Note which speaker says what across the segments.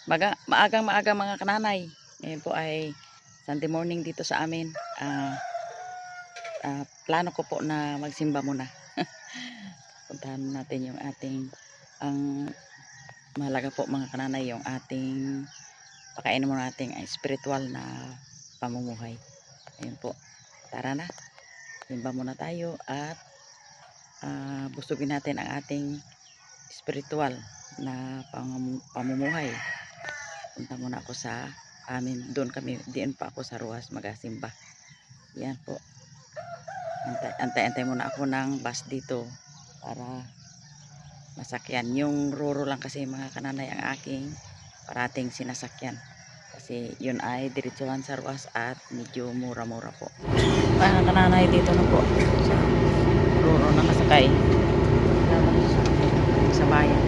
Speaker 1: Maagang-maaga mga kananay. Ngayon po ay Sunday morning dito sa amin. Plano ko po na magsimba muna. Puntahan natin yung ating, ang mahalaga po mga kananay, yung ating pakainin mo nating spiritual na pamumuhay. Ayun po. Tara na. Simba muna tayo at busugin natin ang ating spiritual na pamumuhay. Punta muna ako sa amin. Diyan pa ako sa Ruas magasimba. Yan po. Antay muna ako ng bus dito para masakyan. Yung ruro lang kasi mga kananay ang aking parating sinasakyan. Kasi yun ay diretsuhan sa Ruas at medyo mura-mura po. Mga kananay, dito na po sa ruro nakasakay. Sa bayan.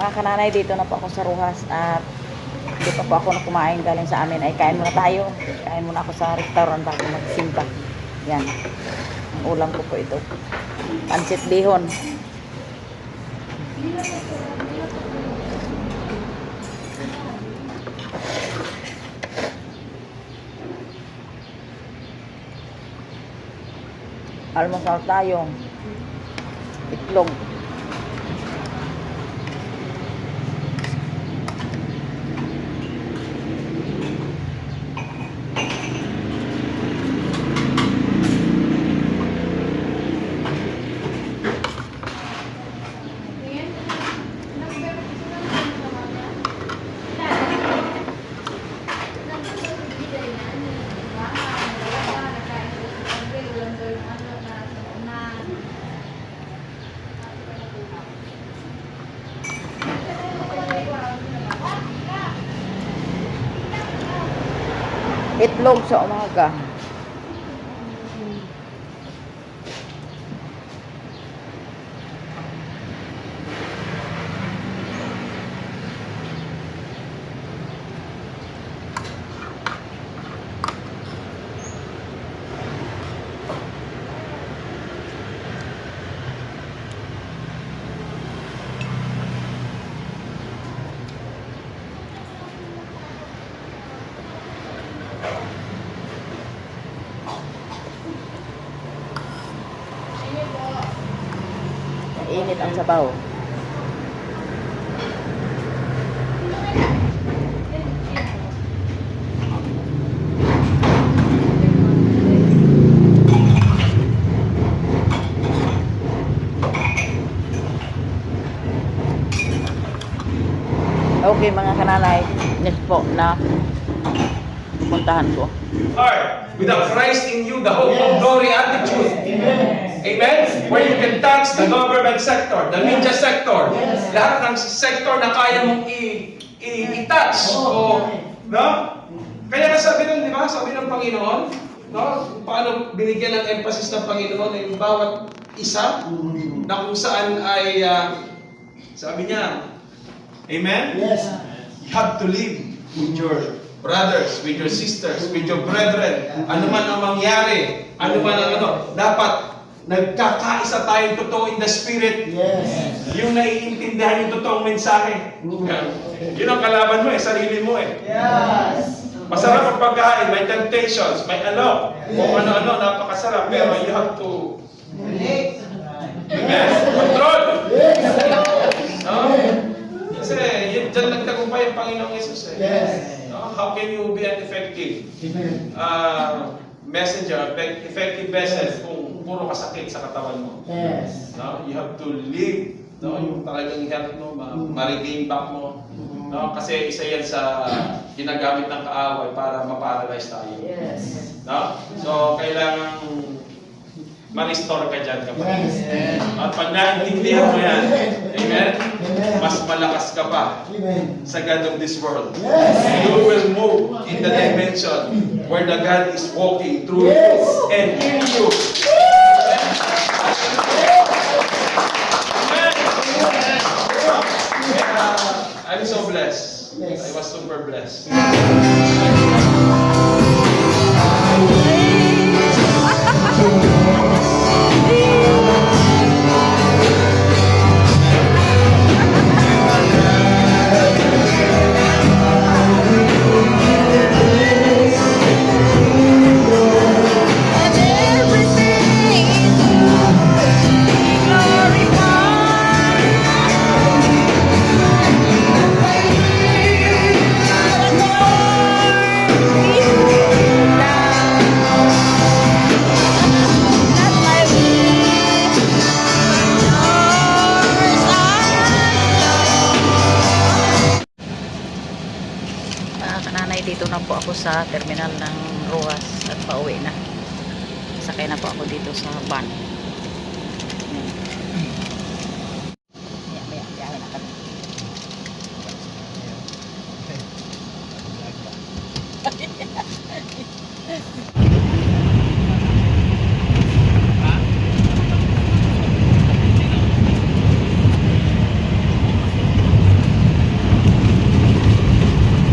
Speaker 1: Mga kananay, dito na po ako sa Ruas at hindi pa po ako na kumain galing sa amin. Ay kain muna tayo. Kain muna ako sa restaurant bago magsimba. Yan. Ang ulam ko po ito. Pansit bihon. Almusal tayo. Itlog. Itlog sa umaga. Init ang sabaw. Okay mga kananay, next po na pupuntahan ko.
Speaker 2: Heart, without Christ in you, the hope of glory attitude. Amen? Where you can touch the government sector, the media sector, lahat ng sector na kaya mong i-touch. No? Kaya nga sabi nun, di ba? Sabi ng Panginoon, no? Paano binigyan ng emphasis ng Panginoon yung bawat isa na kung saan ay, sabi niya, Amen?
Speaker 3: Yes.
Speaker 2: You have to live with your brothers, with your sisters, with your brethren. Ano man ang mangyari, ano man ang dapat nagkakaisa tayong totoo in the Spirit.
Speaker 3: Yes.
Speaker 2: Yung naiintindihan yung totoong mensahe. Yun ang kalaban mo sarili mo
Speaker 3: Yes.
Speaker 2: Masarap ang pagkain, may temptations, may kung ano-ano, napakasarap, pero you have to control. No? Kasi dyan nagtagumpay ang Panginoong Jesus
Speaker 3: Yes.
Speaker 2: No? How can you be an effective messenger, effective vessel kung puro kasakit sa katawan mo?
Speaker 3: Yes.
Speaker 2: No? You have to live, no? Yung talagang health mo, ma-regain back mo. No? Kasi isa yan sa ginagamit ng kaaway para ma-paralyze tayo.
Speaker 3: Yes.
Speaker 2: No? So, kailangan ma-restore ka dyan kapatid.
Speaker 3: Yes.
Speaker 2: At pag naintindihan mo yan, amen?
Speaker 3: Amen.
Speaker 2: Mas malakas ka pa
Speaker 3: Amen.
Speaker 2: sa God of this world.
Speaker 3: Yes.
Speaker 2: You will move in the dimension where the God is walking through
Speaker 3: Yes.
Speaker 2: you and in you. Amen. I'm so blessed. I was super blessed.
Speaker 1: Mga kananay, dito na po ako sa terminal ng Roas at pauwi na. Sakay na po ako dito sa van. Maya, biyahe na kami.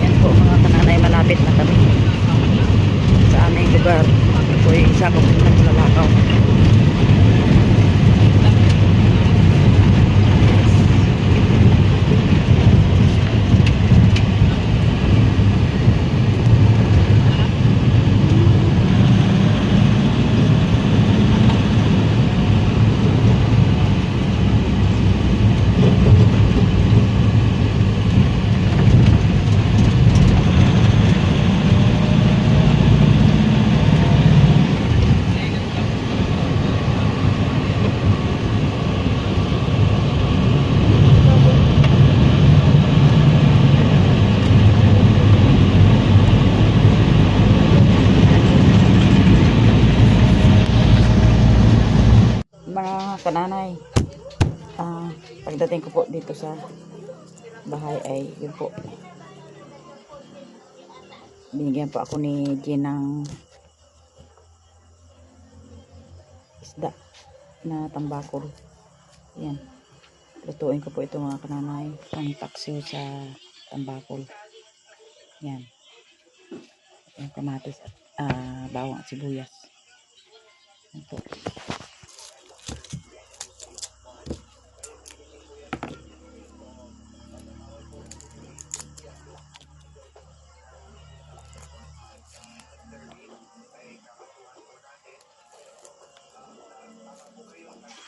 Speaker 1: Yan po mga kananay, malapit na kami sa aming lugar. Ito po yung isa kong naglalakaw. Mga kananay, pagdating ko po dito sa bahay ay yun po, binigyan po ako ni Jean ng isda na tambakol. Yan, lutuin ko po ito mga kananay, ang taksiw sa tambakol. Yan, yung kamatis at bawang at sibuyas. Yan po.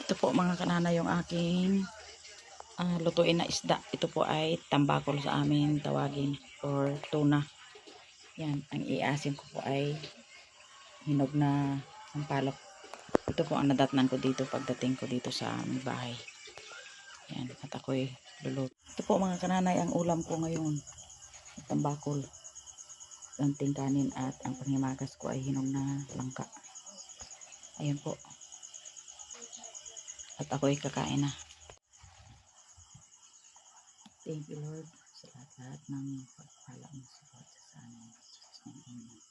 Speaker 1: Ito po mga kanana yung aking lutuin na isda. Ito po ay tambakol sa amin tawagin, or tuna. Yan, ang iasim ko po ay hinog na sampalok. Ito po ang nadatnan ko dito pagdating ko dito sa aming bahay. Yan, at ako'y luluto. Ito po mga kananay ang ulam ko ngayon. Tambakol, lanting kanin, at ang panghimagas ko ay hinog na langka. Ayan po. At ako'y kakain na. Thank you Lord sa lahat ng pagpala mo sa amin. Amen.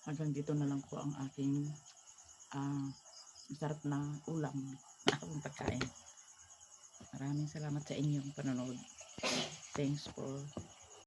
Speaker 1: hanggang dito na lang po ang aking masarap na ulam na akong pagkain. Maraming salamat sa inyong panonood. Thanks for